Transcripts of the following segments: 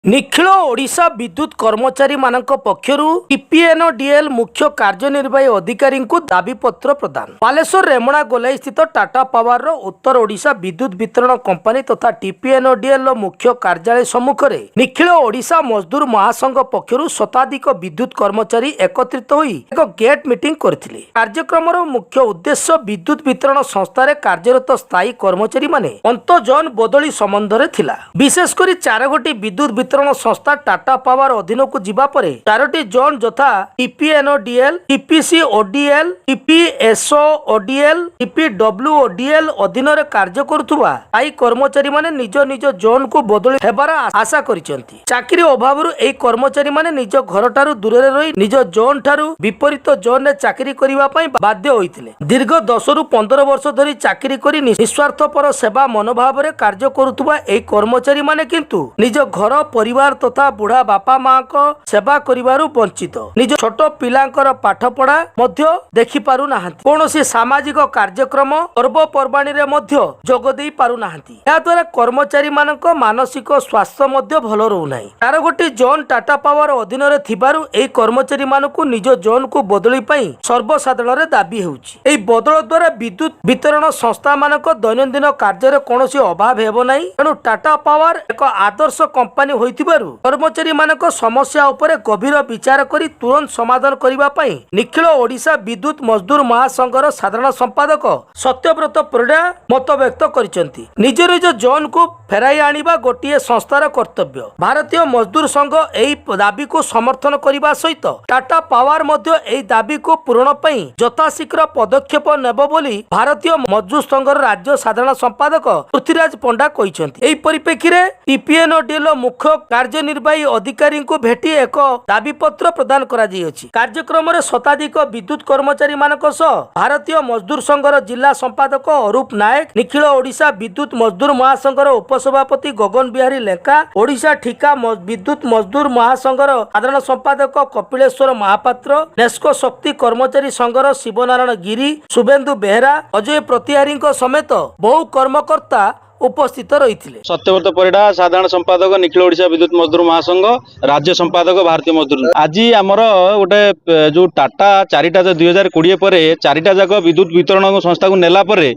निखिल ओडिशा विद्युत कर्मचारी मानक पक्षरु टीपीएनडीएल मुख्य कार्यनिर्वाही अधिकारी को दाबीपत्र प्रदान। बालेश्वर रेमणा गोलाई स्थित टाटा पावर उत्तर ओडिशा विद्युत वितरण कंपनी तथा टीपीएनडीएल मुख्य कार्यालय सम्मुख में निखिल ओडिशा मजदूर महासंघ पक्षरु शताधिक विद्युत कर्मचारी एकत्रित होई एक गेट मीटिंग करथिले। कार्यक्रम मुख्य उद्देश्य विद्युत वितरण संस्था कार्यरत स्थायी कर्मचारी माने अंतजन बदली संबंध में थिला। विशेषकर 4 गोटी विद्युत वितरण संस्था टाटा पावर अधीन को जीवा परे 4टी जोन यथा टीपीएनडीएल, टीपीसीओडीएल, टीपीएसओडीएल, टीपीडब्ल्यूओडीएल अधीन रे कार्य करुवा आई कर्मचारी माने निज निज जोन को बदली हेबार आशा करिसेंती। चाकरी अभाव एई कर्मचारी माने निज घर ठारू दूर रे रही निज जोन ठारू विपरीत जोन रे चाकरी करिवा पई बाध्य होइतिले। दीर्घ 10 रु 15 वर्ष धरी चाकरी करी निस्वार्थपर सेवा मनोभाव रे कार्य करुवा एई कर्मचारी माने किंतु निज घर परिवार तथा बुढ़ा बापा माँ को सेवा करिवारु वंचित। निज छोट पिलांकर पाठ पढ़ा मध्य देखि पारु नाहंती। कोनोसी सामाजिक कार्यक्रम पर्वपर्वाणी रे मध्य जोग देई पारु नाहंती। या द्वारा कर्मचारी मानक मानसिक स्वास्थ्य मध्य भल रहु नाही। 4 गोटी जोन टाटा पावर अधीन रे थिबारु एई कर्मचारी मानकु निज जोन को बदली पई सर्वसाधारण रे दाबी हेउची। एई बदल द्वारा विद्युत वितरण संस्था मानक दैनंदिन कार्य रे कोनोसी अभाव हेबो नाही। एणु टाटा पावर एक आदर्श कंपनी होइतिबारु कर्मचारी मानक समस्या उपरे गभीर विचार करी तुरंत समाधान करिबा पई निखिल ओडिशा विद्युत मजदूर महासंघर साधारण संपादक सत्यव्रत परिडा मत व्यक्त करिसेंती। निज निज जोन को फेराई आनिबा गोटिए संस्थार कर्तव्य। भारतीय मजदूर संघ एई दाबी को समर्थन करिबा सहित टाटा पावर मध्य एई दाबी को पूरण पई यथाशीघ्र पदक्षेप नेब बोली भारतीय मजदूर संघर राज्य साधारण संपादक पृथ्वीराज पंडा कहिसेंती। एई परिप्रेक्षी रे टीपीएनडीएल मुख्य कार्यनिर्वाही अधिकारी को भेटी एक दाबीपत्र प्रदान करा जायछि। कार्यक्रम रे शताधिक विद्युत कर्मचारी मानक सह भारतीय मजदूर संघर जिला संपादक अरूप नायक, निखिल ओडिशा विद्युत मजदूर महासंघर उपसभापति गगन बिहारी लेंका, ओडिशा ठिका विद्युत मजदूर महासंघर साधारण संपादक कपिलेश्वर महापात्र, नेस्को शक्ति कर्मचारी संघर शिवनारायण गिरी, शुभेन्दु बेहरा, अजय प्रतिहारी समेत बहु कर्मकर्ता उपस्थित रही। सत्यव्रत परिडा साधारण संपादक निखिल ओडिशा विद्युत मजदूर महासंघ राज्य संपादक भारतीय मजदूर। आज आमर गोटे जो टाटा 4टा 2020 पर 4टा जाक विद्युत वितरण संस्था को नेला परे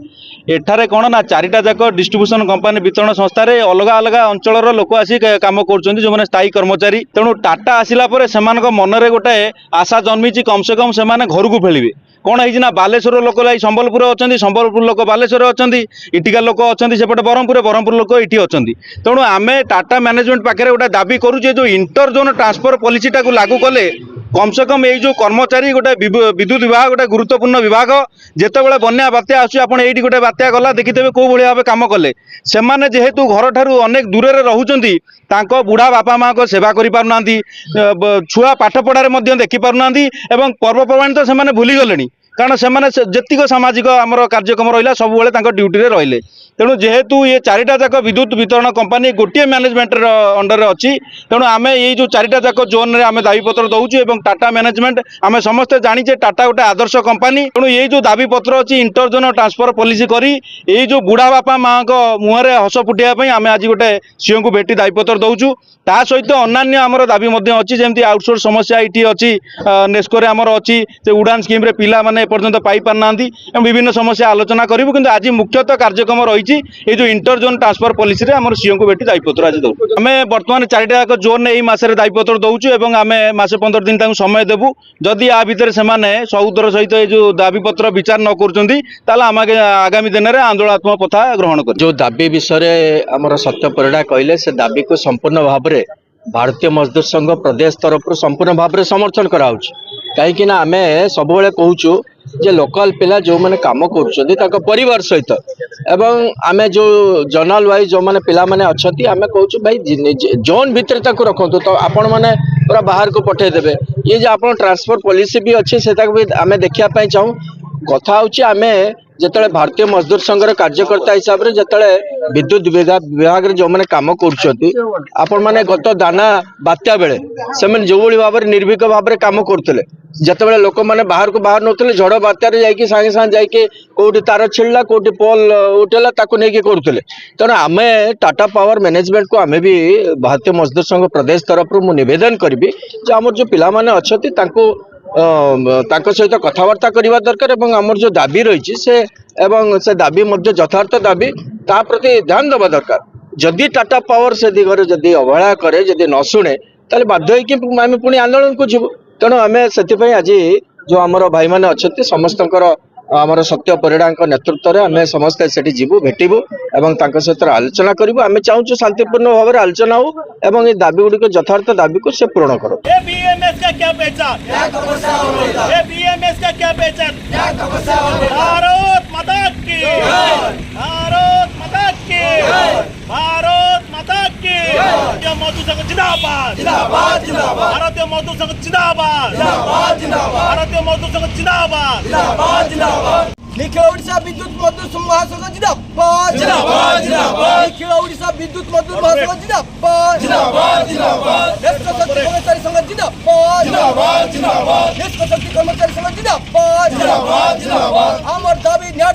एठारे कौन ना 4टा जाक डिस्ट्रीब्यूशन कंपनी वितरण संस्था रे अलग अलग अंचल लोक आसी काम कर जो मैंने स्थायी कर्मचारी। तेणु टाटा आसिला परे सेमानक मनरे गोटे आशा जन्मी कम से कम से घर को फेलिबे। कौन है बालेश्वर लोक लाई संबलपुर अच्छा, संबलपुर लोक बालेश्वर अच्छा, इटिका लोक अच्छा सेपटे ब्रह्मपुर लोक इटी अच्छा। तेणु आम टाटा मैनेजमेंट पाखे गोटे दाबी करुचे जो इंटर जोन ट्रांसफर पॉलिसी टाक लागू कले कम से कम ये जो कर्मचारी गोटे विद्युत विभाग गोटे गुरुत्वपूर्ण विभाग जितेबाला बन्या बात्या आसुची आपण एठी गोटे बात्या गला देखिथे कौ भाव भाव कम कले सेमाने जेहेतु घर ठारू अनेक दूर रे रहउचंती तांको बुढ़ा बापा माँ को सेवा करि पारु नांती, छुआ पाठ पढ़ारे मध्य देखि पारु नांती एवं पर्वपर्वाणी तो सेमाने भूली गलेनी कारण सेमाने जेतिक सामाजिक आमर कार्यक्रम रहिला सब बेले तांको ड्यूटी रे रहिले। तेणु जेहेतु ये 4टा जाक विद्युत वितरण कंपनी गोटे मैनेजमेंट अंडर रे अच्छी तेणु आम ये जो 4टा जाक जोन रे आम दाबीपत्र दउछु एवं टाटा मैनेजमेंट आम समस्ते जानिचे टाटा गोटे आदर्श कंपनी। तेणु ये जो दाबीपत्र अच्छी इंटर जोन ट्रांसफर पॉलिसी करी ये जो बुढ़ा बापा माँ को मुहरे हस फुटाई आम आज गोटे सीओ को भेटी दाबीपत्र दउछु। ता सहित अन्य आमर दाबी अच्छी जमी आउटसोर्स समस्या ये अच्छी नेस्को आमर अच्छी उड़ान स्कीम रे पिला माने एपर्यंत पाई पार ना विभिन्न समस्या आलोचना करूँ किंतु आज मुख्यतः कार्यक्रम रही ये जो इंटर जोन ट्रांसफर पॉलिसी रे आमर सीओ को भेटी दायीपत्र आज दउ। आम बर्तमान 4टा जाक जोन यही मासरे दायीपत्र दउछु एवं आम मासे 15 दिन तांको समय देबु। जदि आ भितर सेमाने सौदर सहित ये जो दाबीपत्र विचार न करूचंती ताला आम आगामी दिन में आंदोलनात्मक पथा ग्रहण कर। जो दाबी विषय आमर सत्य परिडा कहले से दाबी को संपूर्ण भाव में भारतीय मजदूर संघ प्रदेश तरफ संपूर्ण भाव में समर्थन कराउछ। कहीं आम सब कहूँ जे लोकल पिला जो मैंने काम कर परिवार सहित एवं आम जो जनरल वाइज जो मैंने पिला माने अच्छी आम कहूँ भाई जोन भितर ताको रखु तो आपण मैंने पूरा बाहर को पठेदेवे। ये जो आप ट्रांसफर पॉलिसी भी अच्छी से भी आम देखापी चाहूँ। कथा हूँ आम जिते भारतीय मजदूर संघर कार्यकर्ता हिसाब से जिते विद्युत विभाग जो मैंने काम कर गत दाना बात्या बेले से जो भाव निर्भीक भाव में काम करते ଯେତେବେଳେ ଲୋକମାନେ ବାହାରକୁ ବାହାରୁ ନଥିଲେ ଝଡ଼ ବାତ୍ୟାରେ ଯାଇକି ସାଙ୍ଗେ ସାଙ୍ଗେ ଯାଇକି କୋଉଠି ତାର ଛିଡ଼ିଲା କୋଉଠି ପୋଲ୍ ଉଠିଲା ତାକୁ ନେଇକି କରୁଥିଲେ। ତେଣୁ ଆମେ ଟାଟା ପାୱାର ମ୍ୟାନେଜମେଣ୍ଟକୁ ଆମେ ବି ଭାରତୀୟ ମଜଦୁର ସଂଘ ପ୍ରଦେଶ ତରଫରୁ ମୁଁ ନିବେଦନ କରିବି ଯେ ଆମର ଯେଉଁ ପିଲାମାନେ ଅଛନ୍ତି ତାଙ୍କ ସହିତ କଥାବାର୍ତ୍ତା କରିବା ଦରକାର ଏବଂ ଆମର ଯେଉଁ ଦାବି ରହିଛି ସେ ଦାବି ମଧ୍ୟ ଯଥାର୍ଥ ଦାବି ତା ପ୍ରତି ଧ୍ୟାନ ଦେବା ଦରକାର। ଯଦି ଟାଟା ପାୱାର ସେ ଦିଗରେ ଯଦି ଅବହେଳା କରେ ଯଦି ନ ଶୁଣେ ତାହେଲେ ବାଧ୍ୟ ହେଇକି ଆମେ ପୁଣି ଆନ୍ଦୋଳନକୁ ଯିବୁ। ତେଣୁ ଆମେ ସେଥିପାଇଁ ଆଜି ଯେଉଁ ଆମର ଭାଇମାନେ ଅଛନ୍ତି ସମସ୍ତଙ୍କର ଆମର ସତ୍ୟ ପରିଡ଼ାଙ୍କ ନେତୃତ୍ୱରେ ଆମେ ସମସ୍ତେ ସେଠି ଯିବୁ ଭେଟିବୁ ଏବଂ ତାଙ୍କ ସହିତ ଆଲୋଚନା କରିବୁ। ଆମେ ଚାହୁଁଛୁ ଶାନ୍ତିପୂର୍ଣ୍ଣ ଭାବରେ ଆଲୋଚନା ହଉ ଏବଂ ଏ ଦାବି ଗୁଡ଼ିକ ଯଥାର୍ଥ ଦାବିକୁ ସେ ପୂରଣ କରୁ। बीएमएस का क्या पहचान? बीएमएस का क्या पहचान? भारत माता की, भारत माता की, भारत माता की। भारतीय मजदूर संघ जिंदाबाद, जिंदाबाद, जिंदाबाद। भारतीय मजदूर संघ जिंदाबाद, जिंदाबाद, जिंदाबाद। भारतीय मजदूर संघ जिंदाबाद, जिंदाबाद, जिंदाबाद। निखिल ओडिशा विद्युत मजदूर महासंघ जिंदाबाद, जिंदाबाद, जिंदाबाद। निखिल ओडिशा विद्युत मजदूर महासंघ जिंदाबाद, जिंदाबाद, जिंदाबाद। निष्क शक्ति कर्मचारी संघ जिंदाबाद, जिंदाबाद, जिंदाबाद। निष्क शक्ति कर्मचारी संघ जिंदाबाद, जिंदाबाद, जिंदाबाद। आमर दाबी न्याय